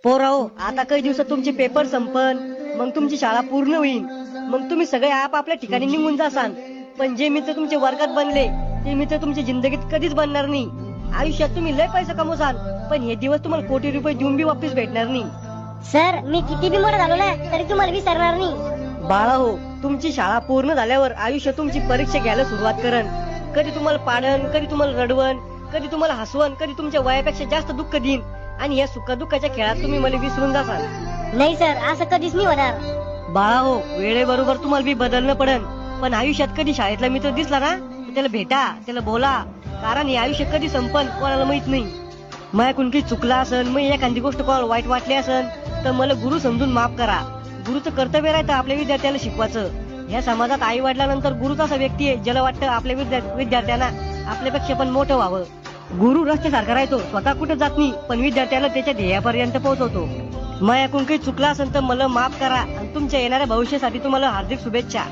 पोराओ, आता काही दिवसात तुमचे पेपर संपन, मग तुमची शाळा पूर्ण होईल. मग तुम्ही सगळे आपापल्या ठिकाणी निघून जासान. पण जे मित्र तुमचे वर्गात बनले ते मित्र तुमच्या जिंदगीत कधीच बनणार नाही. आयुष्यात तुम्ही लय पैसा कमवसान, पण हे दिवस तुम्हाला कोटी रुपये देऊन बी वापस भेटणार नाही. सर, मी किती बी मोठा झालो ना तरी तुम्हाला विसरणार नाही. बाळा हो, तुमची शाळा पूर्ण झाल्यावर आयुष्य तुमची परीक्षा घ्यायला सुरुवात करन. कधी तुम्हाला पाडन, कधी तुम्हाला रडवण, कधी तुम्हाला हसवण, कधी तुमच्या वयापेक्षा जास्त दुःख देईन. आणि या सुखदुःखाच्या खेळात तुम्ही मला विसरून जासाल. नाही सर, असं कधीच नाही होणार. बाळा हो, वेळेबरोबर तुम्हाला बी बदलणं पडन. पण आयुष्यात कधी शाळेतला मित्र दिसला ना तर त्याला भेटा, त्याला बोला. कारण हे आयुष्य कधी संपन कोणाला माहित नाही. माझ्याकडून काही चुकला असन, मग एखादी गोष्ट कोणाला वाईट वाटली असन तर मला गुरु समजून माफ करा. गुरुचं कर्तव्य राहतं आपल्या विद्यार्थ्याला शिकवायचं. या समाजात आई वडिलांनंतर गुरुच असा व्यक्ती आहे ज्याला वाटतं आपल्या विद्यार्थ्यांना आपल्यापेक्षा पण मोठं व्हावं. गुरु रस्त्यासारखा राहतो, स्वतः कुठे जात नाही, पण विद्यार्थ्याला त्याच्या ध्येयापर्यंत पोहोचवतो. माझ्याकडून काही चुकला असेल तर मला माफ करा आणि तुमच्या येणाऱ्या भविष्यासाठी तुम्हाला हार्दिक शुभेच्छा.